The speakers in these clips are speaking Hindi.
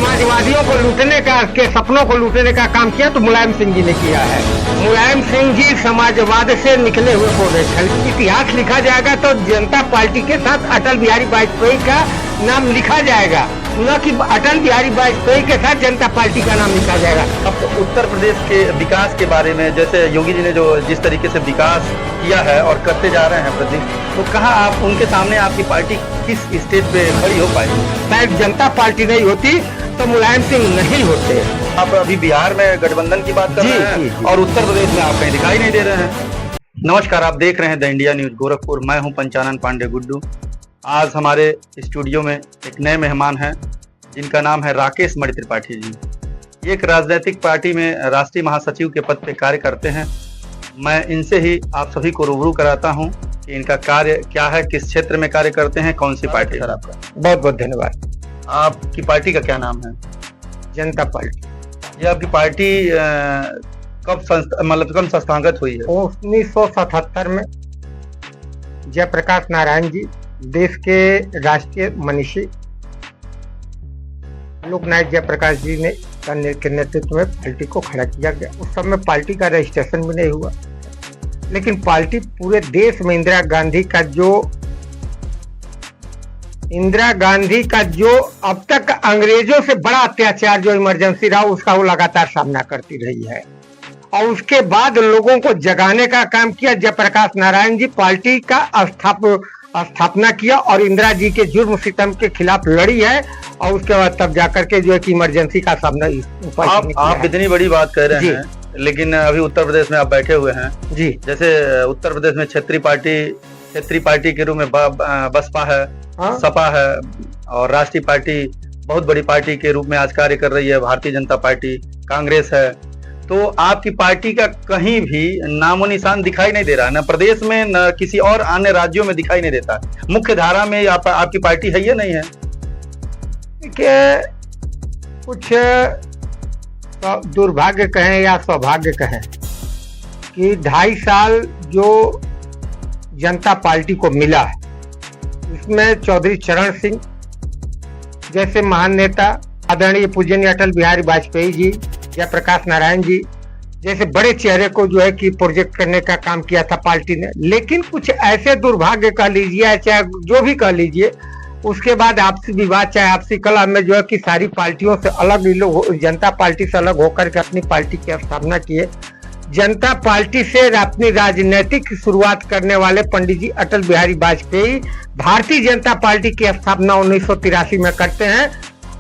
समाजवादियों को लूटने का, के सपनों को लूटने का काम किया तो मुलायम सिंह जी ने किया है। मुलायम सिंह जी समाजवाद से निकले हुए पौधे थे। इतिहास लिखा जाएगा तो जनता पार्टी के साथ अटल बिहारी वाजपेयी का नाम लिखा जाएगा, न कि अटल बिहारी वाजपेयी के साथ जनता पार्टी का नाम लिखा जाएगा। अब उत्तर प्रदेश के विकास के बारे में, जैसे योगी जी ने जो जिस तरीके से विकास किया है और करते जा रहे हैं प्रति, तो कहाँ आप उनके सामने आपकी पार्टी किस स्टेज पे खड़ी हो पाएगी? शायद जनता पार्टी नहीं होती तो मुलायम सिंह नहीं होते। आप अभी बिहार में गठबंधन की बात कर रहे हैं जी। और उत्तर प्रदेश में आप कहीं दिखाई नहीं दे रहे हैं। नमस्कार, आप देख रहे हैं द इंडिया न्यूज गोरखपुर। मैं हूं पंचानन पांडे गुड्डू। आज हमारे स्टूडियो में एक नए मेहमान हैं जिनका नाम है राकेश मणि त्रिपाठी जी। ये एक राजनीतिक पार्टी में राष्ट्रीय महासचिव के पद पे कार्य करते हैं। मैं इनसे ही आप सभी को रूबरू कराता हूं कि इनका कार्य क्या है, किस क्षेत्र में कार्य करते हैं, कौन सी पार्टी। सर आपका बहुत बहुत धन्यवाद। आपकी पार्टी का क्या नाम है? जनता पार्टी। ये आपकी पार्टी कब संस्थागत हुई है? 1977 में जयप्रकाश नारायण जी, देश के राष्ट्रीय मनीषी लोकनायक जयप्रकाश जी ने के नेतृत्व में पार्टी को खड़ा किया गया। उस समय पार्टी का रजिस्ट्रेशन भी नहीं हुआ, लेकिन पार्टी पूरे देश में इंदिरा गांधी का जो अब तक अंग्रेजों से बड़ा अत्याचार जो इमरजेंसी रहा उसका वो लगातार सामना करती रही है। और उसके बाद लोगों को जगाने का काम किया। जयप्रकाश नारायण जी पार्टी का स्थापना किया और इंदिरा जी के जुर्म सितम के खिलाफ लड़ी है और उसके बाद तब जाकर के जो है कि इमरजेंसी का सामना आप इतनी बड़ी बात कह रहे हैं, लेकिन अभी उत्तर प्रदेश में आप बैठे हुए हैं जी। जैसे उत्तर प्रदेश में क्षेत्रीय पार्टी के रूप में बसपा है, हाँ? सपा है और राष्ट्रीय पार्टी बहुत बड़ी पार्टी के रूप में आज कार्य कर रही है भारतीय जनता पार्टी, कांग्रेस है। तो आपकी पार्टी का कहीं भी नामो निशान दिखाई नहीं दे रहा, न प्रदेश में न किसी और अन्य राज्यों में दिखाई नहीं देता। मुख्य धारा में आपकी पार्टी है या नहीं है? कुछ दुर्भाग्य कहें या सौभाग्य कहें कि 2.5 साल जो जनता पार्टी को मिला है, इसमें चौधरी चरण सिंह जैसे महान नेता, आदरणीय पूजनीय अटल बिहारी वाजपेयी जी, जयप्रकाश नारायण जी जैसे बड़े चेहरे को जो है कि प्रोजेक्ट करने का काम किया था पार्टी ने। लेकिन कुछ ऐसे दुर्भाग्य कह लीजिए, चाहे जो भी कह लीजिए, उसके बाद आपसी विवाद, चाहे आपसी कलह में जो है कि सारी पार्टियों से अलग लोग जनता पार्टी से अलग होकर के अपनी पार्टी की स्थापना किए। जनता पार्टी से अपनी राजनीतिक शुरुआत करने वाले पंडित जी अटल बिहारी वाजपेयी भारतीय जनता पार्टी की स्थापना 1983 में करते हैं।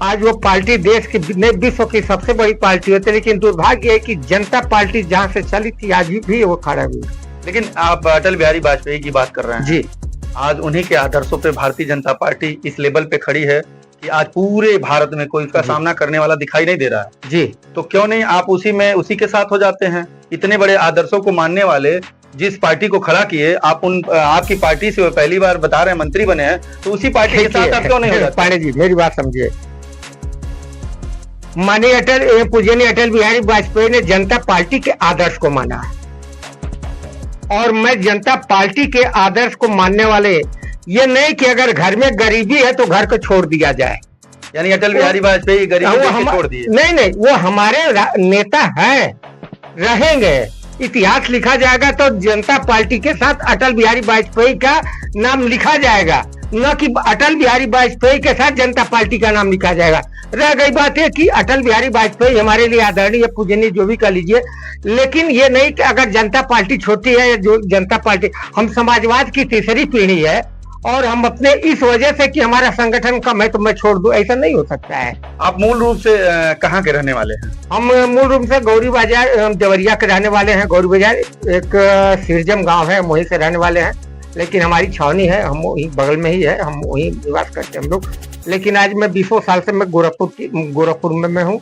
आज वो पार्टी देश की विश्व की सबसे बड़ी पार्टी होती है, लेकिन दुर्भाग्य है कि जनता पार्टी जहां से चली थी आज भी वो खड़ा हुई। लेकिन आप अटल बिहारी वाजपेयी की बात कर रहे हैं जी। आज उन्हीं के आदर्शों पे भारतीय जनता पार्टी इस लेवल पे खड़ी है कि आज पूरे भारत में कोई उसका सामना करने वाला दिखाई नहीं दे रहा है जी। तो क्यों नहीं आप उसी के साथ हो जाते हैं? इतने बड़े आदर्शों को मानने वाले जिस पार्टी को खड़ा किए आप, आपकी पार्टी से पहली बार बता रहे हैं मंत्री बने हैं, तो उसी पार्टी के साथ आप क्यों नहीं हो जाते? पांडे जी मेरी बात समझिए। माननीय पूजनीय अटल बिहारी वाजपेयी ने जनता पार्टी के आदर्श को माना है और मैं जनता पार्टी के आदर्श को मानने वाले ये नहीं कि अगर घर में गरीबी है तो घर को छोड़ दिया जाए। यानी अटल बिहारी वाजपेयी गरीबी को छोड़ दिए? नहीं, वो हमारे नेता हैं, रहेंगे। इतिहास लिखा जाएगा तो जनता पार्टी के साथ अटल बिहारी वाजपेयी का नाम लिखा जाएगा, न कि अटल बिहारी वाजपेयी के साथ जनता पार्टी का नाम लिखा जाएगा। रह गई बात है कि अटल बिहारी वाजपेयी हमारे लिए आदरणीय पूजनीय जो भी कह लीजिए, लेकिन ये नहीं कि अगर जनता पार्टी छोटी है, जो जनता पार्टी, हम समाजवाद की तीसरी पीढ़ी है और हम अपने इस वजह से कि हमारा संगठन कम है तो मैं छोड़ दूं, ऐसा नहीं हो सकता है। आप मूल रूप से कहाँ के रहने वाले हैं? हम मूल रूप से गौरी बाजार देवरिया के रहने वाले हैं। गौरी बाजार एक सिरजम गांव है, वहीं से रहने वाले हैं, लेकिन हमारी छावनी है, हम वहीं बगल में ही है, हम वहीं निवास करते हैं हम लोग। लेकिन आज मैं 20 साल से मैं गोरखपुर में मैं हूँ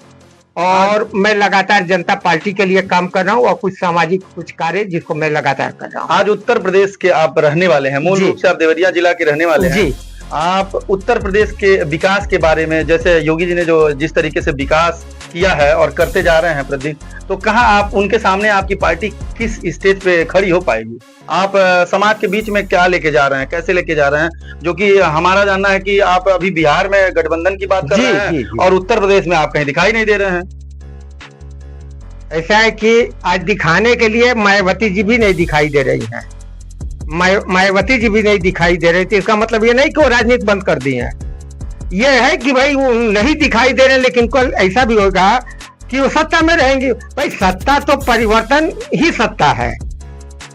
और मैं लगातार जनता पार्टी के लिए काम कर रहा हूँ और कुछ सामाजिक कुछ कार्य जिसको मैं लगातार कर रहा हूँ। आज उत्तर प्रदेश के आप रहने वाले हैं, मूल रूप से आप देवरिया जिला के रहने वाले हैं। आप उत्तर प्रदेश के विकास के बारे में, जैसे योगी जी ने जो जिस तरीके से विकास किया है और करते जा रहे हैं प्रतिदिन, तो कहाँ आप उनके सामने आपकी पार्टी किस स्टेज पे खड़ी हो पाएगी? आप समाज के बीच में क्या लेके जा रहे हैं, कैसे लेके जा रहे हैं? जो कि हमारा जानना है कि आप अभी बिहार में गठबंधन की बात कर रहे हैं जी। और उत्तर प्रदेश में आप कहीं दिखाई नहीं दे रहे हैं। ऐसा है कि आज दिखाने के लिए मायावती जी भी नहीं दिखाई दे रही हैं। मायावती जी भी नहीं दिखाई दे रही थी, इसका मतलब ये नहीं कि वो राजनीति बंद कर दी है। ये है कि भाई वो नहीं दिखाई दे रहे, लेकिन कल ऐसा भी होगा कि वो सत्ता में रहेंगे। भाई सत्ता तो परिवर्तन ही सत्ता है,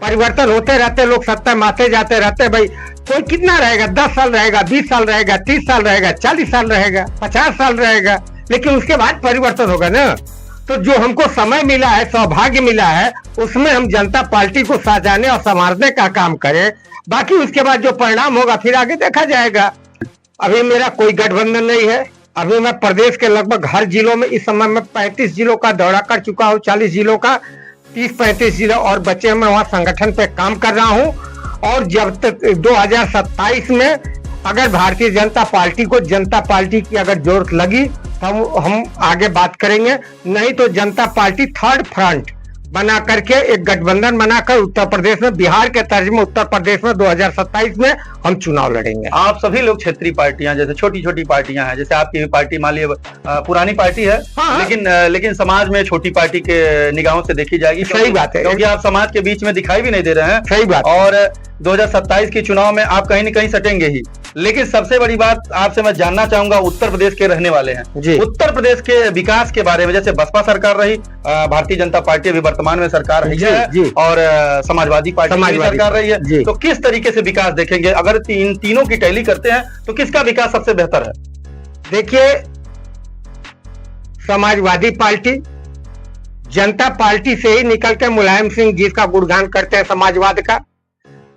परिवर्तन होते रहते, लोग सत्ता में आते जाते रहते। भाई कोई कितना रहेगा, 10 साल रहेगा, 20 साल रहेगा, 30 साल रहेगा, 40 साल रहेगा, 50 साल रहेगा, लेकिन उसके बाद परिवर्तन होगा ना। तो जो हमको समय मिला है, सौभाग्य मिला है, उसमें हम जनता पार्टी को सजाने और संवारने का काम करें। बाकी उसके बाद जो परिणाम होगा फिर आगे देखा जाएगा। अभी मेरा कोई गठबंधन नहीं है। अभी मैं प्रदेश के लगभग हर जिलों में इस समय में 35 जिलों का दौरा कर चुका हूँ, 40 जिलों का, 30-35 जिले और बच्चे मैं वहाँ संगठन पे काम कर रहा हूँ। और जब तक 2027 में अगर भारतीय जनता पार्टी को, जनता पार्टी की अगर जरूरत लगी तो हम आगे बात करेंगे, नहीं तो जनता पार्टी थर्ड फ्रंट बना करके एक गठबंधन बनाकर उत्तर प्रदेश में, बिहार के तर्ज में उत्तर प्रदेश में 2027 में हम चुनाव लड़ेंगे। आप सभी लोग क्षेत्रीय पार्टियां, जैसे छोटी छोटी पार्टियां हैं, जैसे आपकी पार्टी मान लीजिए पुरानी पार्टी है, हाँ। लेकिन समाज में छोटी पार्टी के निगाहों से देखी जाएगी। सही बात है, क्योंकि आप समाज के बीच में दिखाई भी नहीं दे रहे हैं। सही बात। और 2027 के चुनाव में आप कहीं न कहीं सटेंगे ही। लेकिन सबसे बड़ी बात आपसे मैं जानना चाहूंगा, उत्तर प्रदेश के रहने वाले हैं जी। उत्तर प्रदेश के विकास के बारे में, जैसे बसपा सरकार रही, भारतीय जनता पार्टी अभी वर्तमान में सरकार रही है और समाजवादी पार्टी की सरकार रही है, तो किस तरीके से विकास देखेंगे? अगर तीनों की टैली करते हैं तो किसका विकास सबसे बेहतर है? देखिए, समाजवादी पार्टी जनता पार्टी से ही निकल के मुलायम सिंह जी का गुणगान करते हैं समाजवाद का।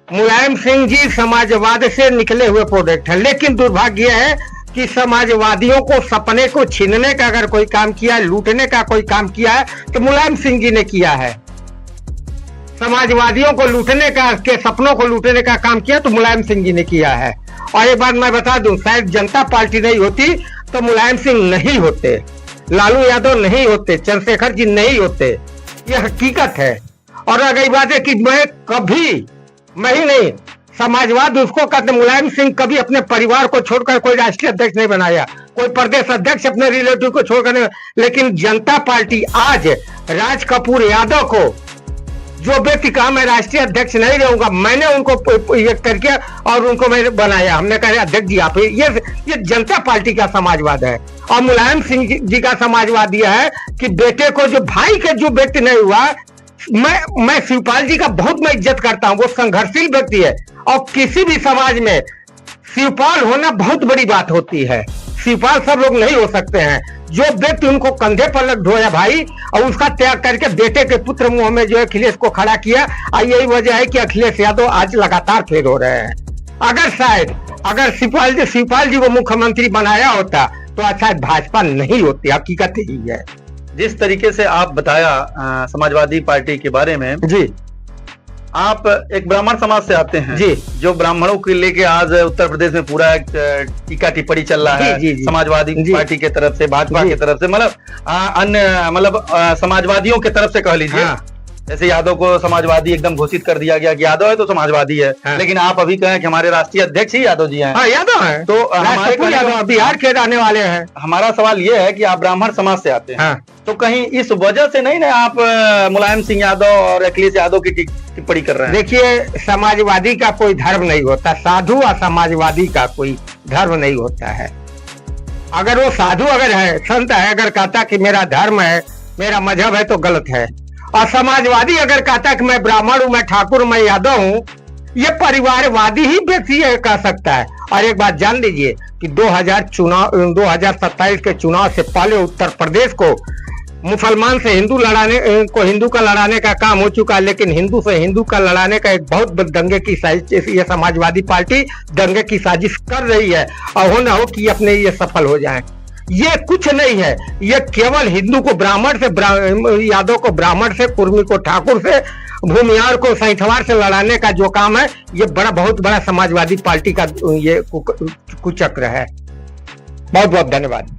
मुलायम सिंह जी समाजवाद से निकले हुए प्रोडक्ट है, लेकिन दुर्भाग्य है कि समाजवादियों को सपने को छीनने का अगर कोई काम किया है, लूटने का कोई काम किया है तो मुलायम सिंह जी ने किया है। समाजवादियों को लूटने का, के सपनों को लूटने का काम किया तो मुलायम सिंह जी ने किया है। और एक बात मैं बता दूं, शायद जनता पार्टी नहीं होती तो मुलायम सिंह नहीं होते, लालू यादव नहीं होते, चंद्रशेखर जी नहीं होते, ये हकीकत है। और अगर बात है कि मैं ही नहीं, समाजवाद उसको कहते, मुलायम सिंह कभी अपने परिवार को छोड़कर कोई राष्ट्रीय अध्यक्ष नहीं बनाया, कोई प्रदेश अध्यक्ष अपने रिलेटिव को छोड़कर नहीं, लेकिन जनता पार्टी आज राज कपूर यादव को, जो व्यक्ति कहा मैं राष्ट्रीय अध्यक्ष नहीं रहूंगा, मैंने उनको ये करके और उनको मैंने बनाया, हमने कहा अध्यक्ष जी आप, ये जनता पार्टी का समाजवाद है। और मुलायम सिंह जी का समाजवाद यह है कि बेटे को, जो भाई के जो व्यक्ति नहीं हुआ, मैं शिवपाल जी का बहुत मैं इज्जत करता हूं, वो संघर्षशील व्यक्ति है और किसी भी समाज में शिवपाल होना बहुत बड़ी बात होती है। शिवपाल सब लोग नहीं हो सकते हैं। जो व्यक्ति उनको कंधे पर लग ढोया भाई और उसका त्याग करके बेटे के पुत्र मुंह में जो है अखिलेश को खड़ा किया, और यही वजह है कि अखिलेश यादव आज लगातार फेल हो रहे हैं। अगर शिवपाल जी को मुख्यमंत्री बनाया होता तो शायद भाजपा नहीं होती, हकीकत यही है। जिस तरीके से आप बताया समाजवादी पार्टी के बारे में जी, आप एक ब्राह्मण समाज से आते हैं जी, जो ब्राह्मणों के लेके आज उत्तर प्रदेश में पूरा टीका टिप्पणी चल रहा है, जी, समाजवादी पार्टी के तरफ से, भाजपा की तरफ से, मतलब अन्य मतलब समाजवादियों के तरफ से कह लीजिए। हाँ। जैसे यादव को समाजवादी एकदम घोषित कर दिया गया कि यादव है तो समाजवादी है, हाँ। लेकिन आप अभी कहें कि हमारे राष्ट्रीय अध्यक्ष ही यादव जी हैं। हाँ, यादव है, तो हमारे बिहार के रहने वाले हैं। हमारा सवाल ये है कि आप ब्राह्मण समाज से आते हैं, हाँ। तो कहीं इस वजह से नहीं ना आप मुलायम सिंह यादव और अखिलेश यादव की टिप्पणी कर रहे हैं? देखिए, समाजवादी का कोई धर्म नहीं होता, साधु और समाजवादी का कोई धर्म नहीं होता है। अगर वो साधु अगर है, संत है, अगर कहता कि मेरा धर्म है, मेरा मजहब है, तो गलत है। और समाजवादी अगर कहता कि मैं ब्राह्मण हूं, मैं ठाकुर, मैं यादव हूं, ये परिवारवादी ही व्यक्ति कह सकता है। और एक बात जान लीजिए कि 2027 के चुनाव से पहले उत्तर प्रदेश को मुसलमान से हिंदू हिंदू का लड़ाने का काम हो चुका है, लेकिन हिंदू से हिंदू का लड़ाने का एक बहुत दंगे की साजिश ये समाजवादी पार्टी दंगे की साजिश कर रही है। और हो ना हो कि अपने ये सफल हो जाए। ये कुछ नहीं है, ये केवल हिंदू को ब्राह्मण से, यादव को ब्राह्मण से, कुर्मी को ठाकुर से, भूमियार को सैंथवार से लड़ाने का जो काम है, ये बहुत बड़ा समाजवादी पार्टी का ये कुचक्र है। बहुत बहुत धन्यवाद।